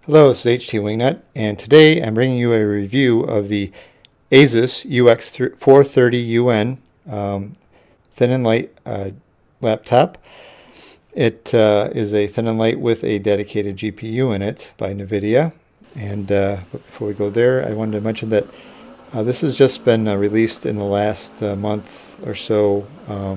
Hello, this is HT Wingnut, and today I'm bringing you a review of the Asus UX430UN thin and light laptop. It is a thin and light with a dedicated GPU in it by Nvidia. And but before we go there, I wanted to mention that this has just been released in the last month or so.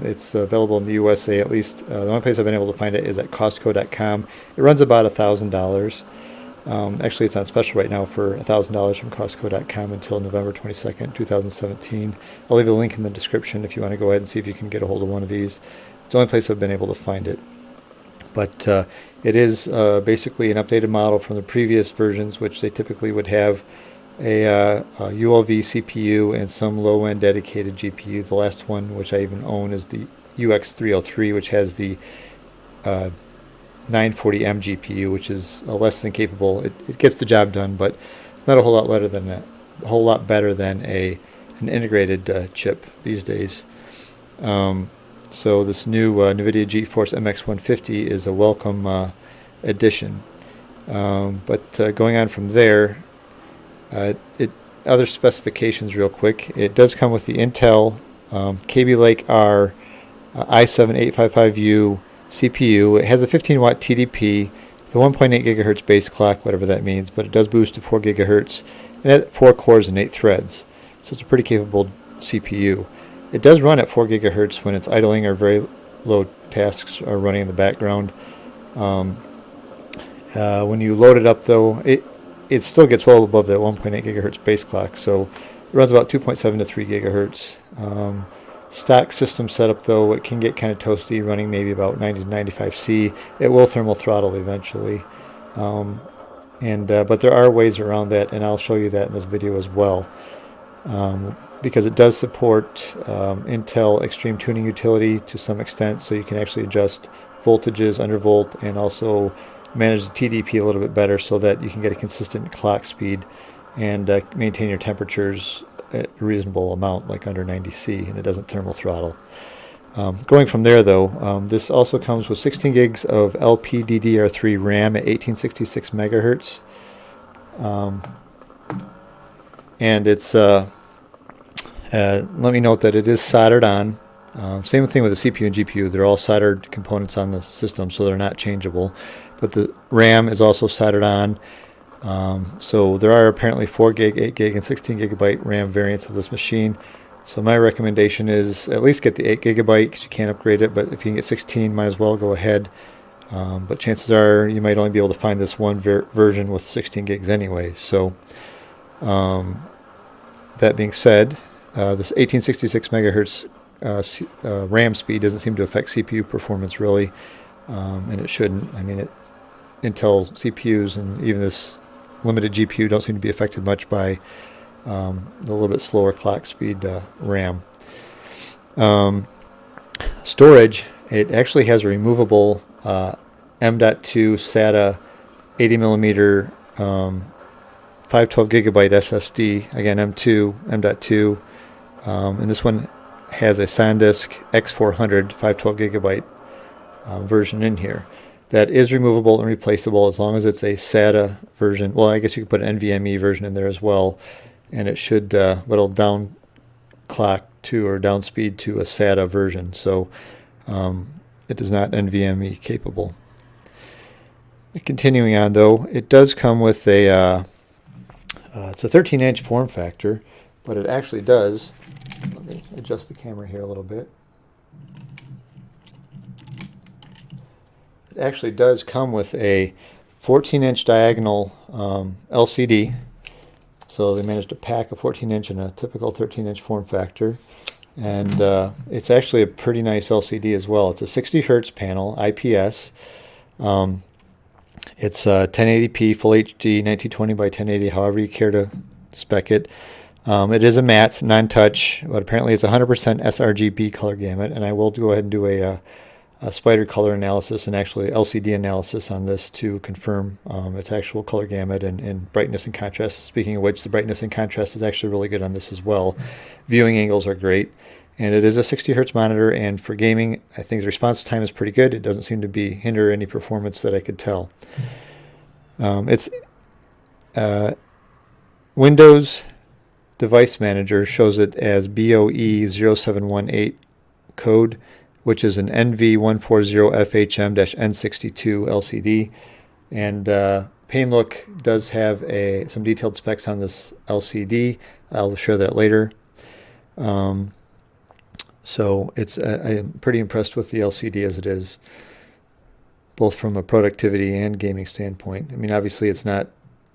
It's available in the USA, at least. The only place I've been able to find it is at Costco.com. It runs about $1,000. Actually, it's on special right now for $1,000 from Costco.com until November 22nd, 2017. I'll leave a link in the description if you want to go ahead and see if you can get a hold of one of these. It's the only place I've been able to find it. But it is basically an updated model from the previous versions, which they typically would have a ULV CPU and some low-end dedicated GPU. The last one, which I even own, is the UX303, which has the 940M GPU, which is less than capable. It gets the job done, but not a whole lot better than that. A whole lot better than an integrated chip these days. So this new Nvidia GeForce MX150 is a welcome addition. But going on from there, other specifications real quick. It does come with the Intel Kaby Lake R i7-855U CPU. It has a 15 watt TDP, the 1.8 gigahertz base clock, whatever that means, but it does boost to 4 gigahertz, and it has 4 cores and 8 threads, so it's a pretty capable CPU. It does run at 4 gigahertz when it's idling or very low tasks are running in the background. When you load it up, though, it still gets well above that 1.8 gigahertz base clock, so it runs about 2.7 to 3 gigahertz. Stock system setup, though, it can get kind of toasty, running maybe about 90 to 95 C. It will thermal throttle eventually, but there are ways around that, and I'll show you that in this video as well, because it does support Intel Extreme Tuning Utility to some extent, so you can actually adjust voltages, undervolt, and also manage the TDP a little bit better so that you can get a consistent clock speed and maintain your temperatures at a reasonable amount, like under 90 C, and it doesn't thermal throttle. Going from there, though, this also comes with 16 gigs of LPDDR3 RAM at 1866 megahertz, and it's let me note that it is soldered on. Same thing with the CPU and GPU; they're all soldered components on the system, so they're not changeable. But the RAM is also soldered on. So there are apparently 4 gig, 8 gig, and 16 gigabyte RAM variants of this machine. So my recommendation is at least get the 8 gigabyte because you can't upgrade it, but if you can get 16, might as well go ahead. But chances are you might only be able to find this one version with 16 gigs anyway. So that being said, this 1866 megahertz RAM speed doesn't seem to affect CPU performance really, and it shouldn't. I mean, Intel CPUs and even this limited GPU don't seem to be affected much by the little bit slower clock speed RAM. Storage, it actually has a removable M.2 SATA 80 millimeter 512 gigabyte SSD, again M.2, and this one has a SanDisk X400 512 gigabyte version in here. That is removable and replaceable as long as it's a SATA version. Well, I guess you could put an NVMe version in there as well, and it should, but it'll down clock to or down speed to a SATA version. So it is not NVMe capable. Continuing on, though, it does come with a it's a 13-inch form factor, but it actually does. Let me adjust the camera here a little bit. It actually does come with a 14-inch diagonal LCD. So they managed to pack a 14-inch in a typical 13-inch form factor. And it's actually a pretty nice LCD as well. It's a 60 hertz panel, IPS. It's 1080p, Full HD, 1920 by 1080, however you care to spec it. It is a matte, non-touch, but apparently it's 100% sRGB color gamut. And I will go ahead and do a spider color analysis and actually LCD analysis on this to confirm its actual color gamut and brightness and contrast. Speaking of which, the brightness and contrast is actually really good on this as well. Viewing angles are great, and it is a 60 hertz monitor, and for gaming I think the response time is pretty good. It doesn't seem to hinder any performance that I could tell. It's Uh, Windows Device Manager shows it as BOE0718 code, which is an NV140FHM-N62 LCD. And Painlook does have some detailed specs on this LCD. I'll share that later. So I'm pretty impressed with the LCD as it is, both from a productivity and gaming standpoint. I mean, obviously it's not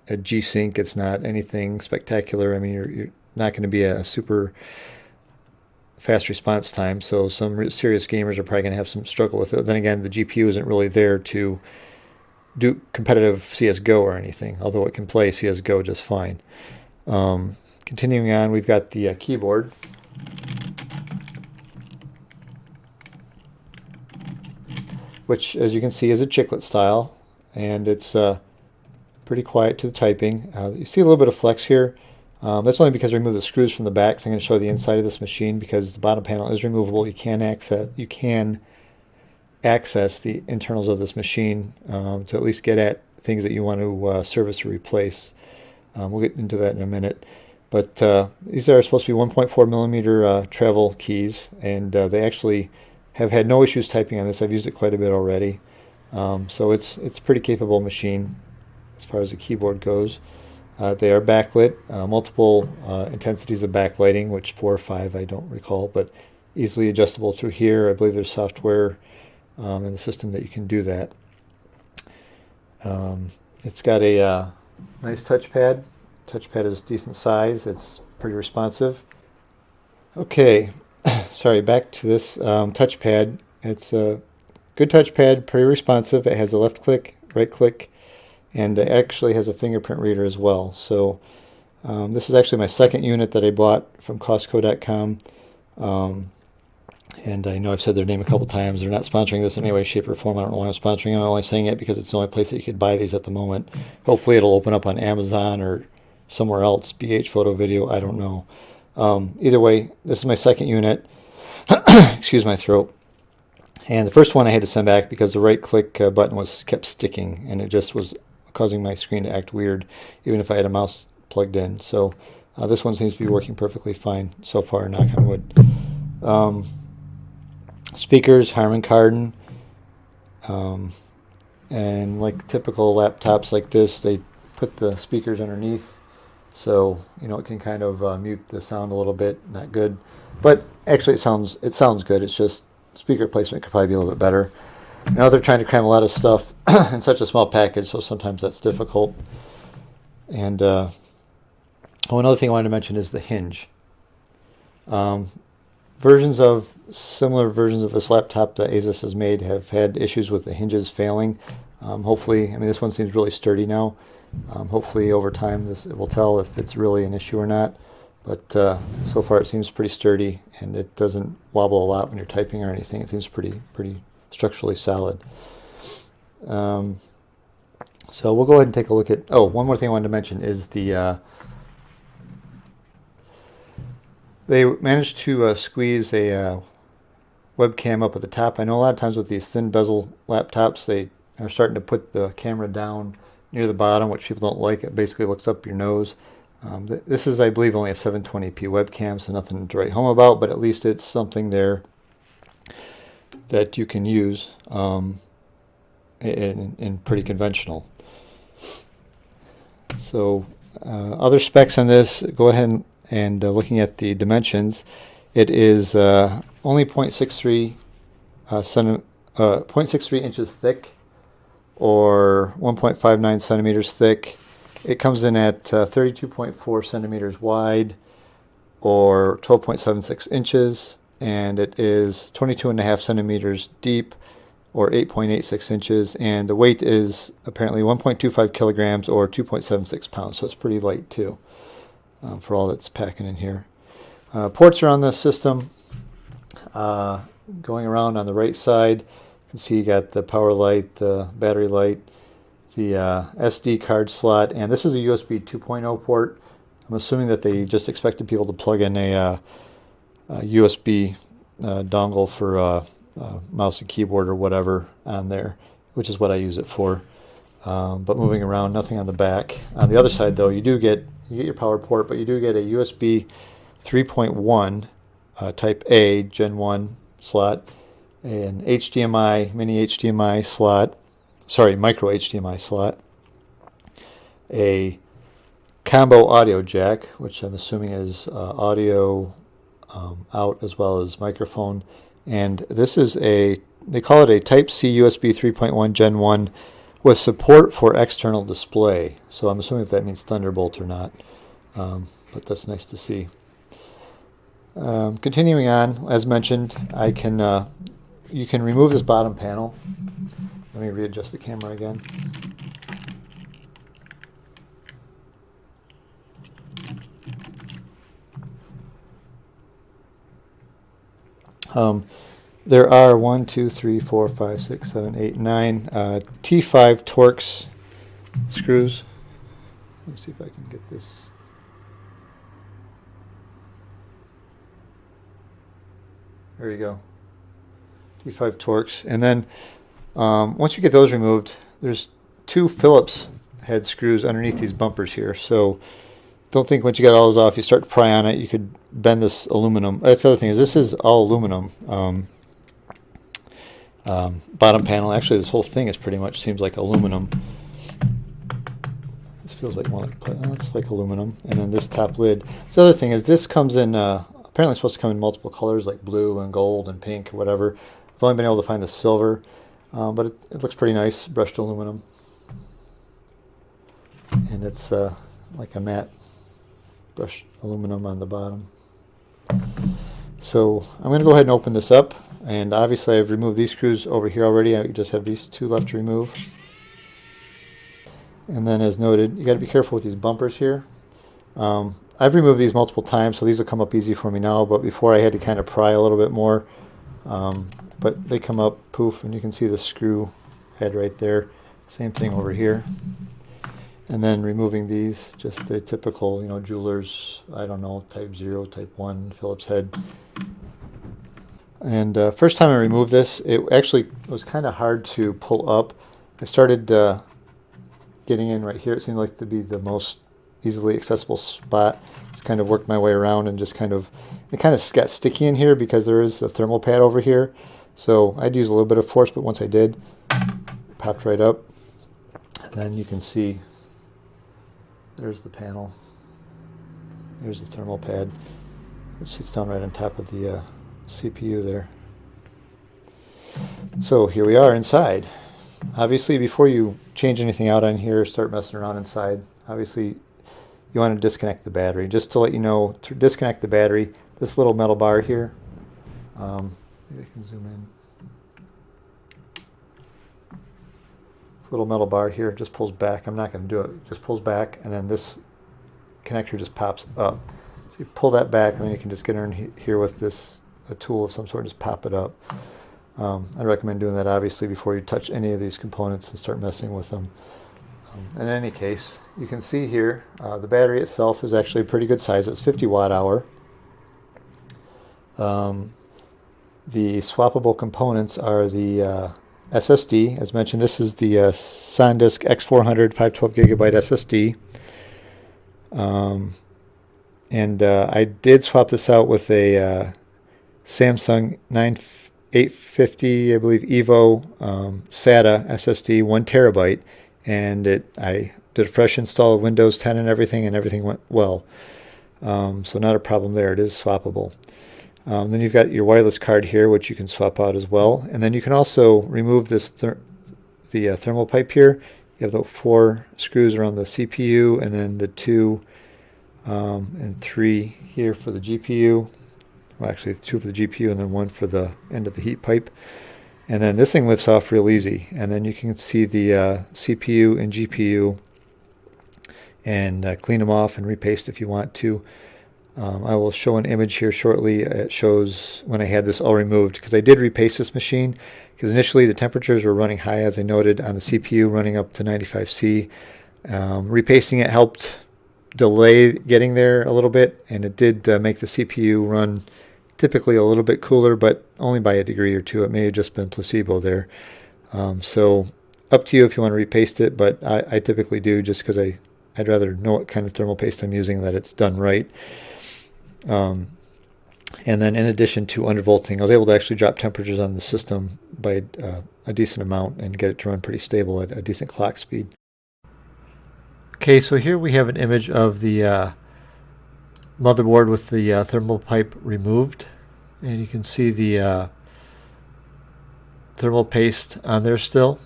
a G-Sync, it's not anything spectacular. I mean, you're not going to be a super fast response time, so some serious gamers are probably going to have some struggle with it. Then again, the GPU isn't really there to do competitive CSGO or anything, although it can play CSGO just fine. Continuing on, we've got the keyboard. Which, as you can see, is a chiclet style, and it's pretty quiet to the typing. You see a little bit of flex here. That's only because I removed the screws from the back, so I'm going to show the inside of this machine because the bottom panel is removable. You can access the internals of this machine to at least get at things that you want to service or replace. We'll get into that in a minute. But these are supposed to be 1.4 millimeter travel keys, and they actually have had no issues typing on this. I've used it quite a bit already. So it's a pretty capable machine as far as the keyboard goes. They are backlit, multiple intensities of backlighting, which 4 or 5 I don't recall, but easily adjustable through here. I believe there's software in the system that you can do that. It's got a nice touchpad. Touchpad is decent size. It's pretty responsive. Okay, sorry, back to this touchpad. It's a good touchpad, pretty responsive. It has a left click, right click, and it actually has a fingerprint reader as well. So this is actually my second unit that I bought from Costco.com. And I know I've said their name a couple times. They're not sponsoring this in any way, shape, or form. I don't know why I'm sponsoring them. I'm only saying it because it's the only place that you could buy these at the moment. Hopefully it'll open up on Amazon or somewhere else. BH Photo Video, I don't know. Either way, this is my second unit. Excuse my throat. And the first one I had to send back because the right click button kept sticking, and it just was causing my screen to act weird, even if I had a mouse plugged in. So this one seems to be working perfectly fine so far, knock on wood. Speakers, Harman Kardon, and like typical laptops like this, they put the speakers underneath, so it can kind of mute the sound a little bit. Not good, but actually it sounds good. It's just speaker placement could probably be a little bit better. Now they're trying to cram a lot of stuff in such a small package, so sometimes that's difficult. And another thing I wanted to mention is the hinge. Similar versions of this laptop that Asus has made have had issues with the hinges failing. Hopefully, I mean, this one seems really sturdy now. Hopefully over time it will tell if it's really an issue or not. But so far it seems pretty sturdy, and it doesn't wobble a lot when you're typing or anything. It seems pretty structurally solid. So we'll go ahead and take a look at, one more thing I wanted to mention is they managed to squeeze a webcam up at the top. I know a lot of times with these thin bezel laptops, they are starting to put the camera down near the bottom, which people don't like. It basically looks up your nose. This is, I believe, only a 720p webcam, so nothing to write home about, but at least it's something there that you can use in pretty conventional. So other specs on this, go ahead and looking at the dimensions, it is only 0.63 inches thick, or 1.59 centimeters thick. It comes in at 32.4 centimeters wide, or 12.76 inches, and it is 22.5 centimeters deep, or 8.86 inches, and the weight is apparently 1.25 kilograms, or 2.76 pounds, so it's pretty light too, for all that's packing in here. Ports are on the system. Going around on the right side, you can see you got the power light, the battery light, the SD card slot, and this is a USB 2.0 port. I'm assuming that they just expected people to plug in a USB dongle for mouse and keyboard or whatever on there, which is what I use it for. but moving around, nothing on the back. On the other side, though, you get your power port, but you do get a USB 3.1 Type A Gen 1 slot, an HDMI, mini HDMI slot, sorry, micro HDMI slot, a combo audio jack, which I'm assuming is audio out as well as microphone, and this is they call it a Type C USB 3.1 Gen 1 with support for external display. So I'm assuming if that means Thunderbolt or not, but that's nice to see. Continuing on, as mentioned, you can remove this bottom panel. Let me readjust the camera again. There are 1, 2, 3, 4, 5, 6, 7, 8, 9 T5 Torx screws. Let me see if I can get this. There you go. T5 Torx. And then once you get those removed, there's 2 Phillips head screws underneath these bumpers here. So don't think once you get all those off, you start to pry on it, you could bend this aluminum. That's the other thing, is this is all aluminum. Bottom panel, actually this whole thing is pretty much seems like aluminum. This feels like more like, it's like aluminum. And then this top lid. The other thing is this comes in, apparently it's supposed to come in multiple colors like blue and gold and pink or whatever. I've only been able to find the silver, but it looks pretty nice, brushed aluminum. And it's like a matte brushed aluminum on the bottom. So I'm going to go ahead and open this up, and obviously I've removed these screws over here already. I just have these 2 left to remove. And then, as noted, you got to be careful with these bumpers here. I've removed these multiple times, so these will come up easy for me now, but before I had to kind of pry a little bit more. But they come up, poof, and you can see the screw head right there. Same thing over here. And then removing these, just the typical, jewelers, I don't know, Type 0, Type 1, Phillips head. And first time I removed this, it actually was kind of hard to pull up. I started getting in right here. It seemed like to be the most easily accessible spot. Just kind of worked my way around and just it kind of got sticky in here because there is a thermal pad over here. So I'd use a little bit of force, but once I did, it popped right up. And then you can see there's the panel. There's the thermal pad, which sits down right on top of the CPU there. So here we are inside. Obviously, before you change anything out on here, start messing around inside, obviously you want to disconnect the battery. Just to let you know, to disconnect the battery, this little metal bar here, maybe I can zoom in. This little metal bar here just pulls back. I'm not going to do it. It just pulls back, and then this connector just pops up. So you pull that back, and then you can just get in here with a tool of some sort and just pop it up. I recommend doing that obviously before you touch any of these components and start messing with them. In any case, you can see here the battery itself is actually a pretty good size. It's 50 watt hour. The swappable components are the SSD. As mentioned, this is the SanDisk X400 512 gigabyte SSD. And I did swap this out with a Samsung 850, I believe, Evo SATA SSD, 1 terabyte, and I did a fresh install of Windows 10 and everything went well. So not a problem there. It is swappable. Then you've got your wireless card here, which you can swap out as well. And then you can also remove this the thermal pipe here. You have the 4 screws around the CPU, and then the 2 and 3 here for the GPU. Well, actually 2 for the GPU and then 1 for the end of the heat pipe. And then this thing lifts off real easy. And then you can see the CPU and GPU and clean them off and repaste if you want to. I will show an image here shortly. It shows when I had this all removed, because I did repaste this machine because initially the temperatures were running high, as I noted, on the CPU, running up to 95C. Repasting it helped delay getting there a little bit, and it did make the CPU run typically a little bit cooler, but only by a degree or two. It may have just been placebo there. So up to you if you want to repaste it, but I typically do just because I'd rather know what kind of thermal paste I'm using, that it's done right. And then in addition to undervolting, I was able to actually drop temperatures on the system by a decent amount and get it to run pretty stable at a decent clock speed. Okay, so here we have an image of the motherboard with the thermal pipe removed, and you can see the thermal paste on there still.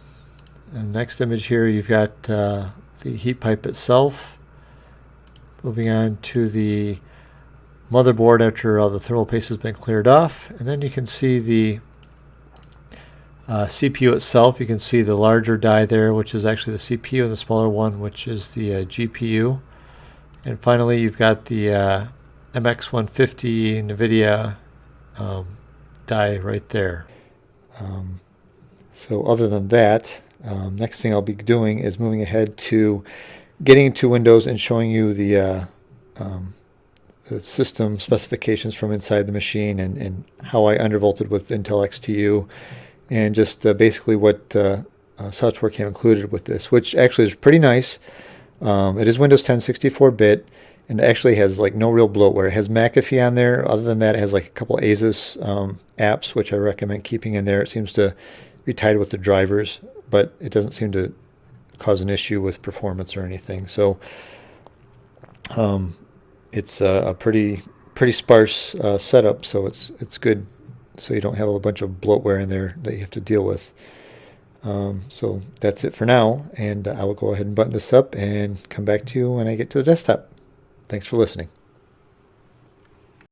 And next image here, you've got the heat pipe itself. Moving on to the motherboard after all the thermal paste has been cleared off, and then you can see the CPU itself. You can see the larger die there, which is actually the CPU, and the smaller one, which is the GPU. And finally, you've got the MX150 Nvidia die right there. So other than that, next thing I'll be doing is moving ahead to getting into Windows and showing you the system specifications from inside the machine, and how I undervolted with Intel XTU, and just basically what software came included with this, which actually is pretty nice. It is Windows 10 64-bit, and it actually has like no real bloatware. It has McAfee on there. Other than that, it has like a couple Asus apps, which I recommend keeping in there. It seems to be tied with the drivers, but it doesn't seem to cause an issue with performance or anything. So it's a pretty sparse setup, so it's good, so you don't have a bunch of bloatware in there that you have to deal with. So that's it for now, and I will go ahead and button this up and come back to you when I get to the desktop. Thanks for listening.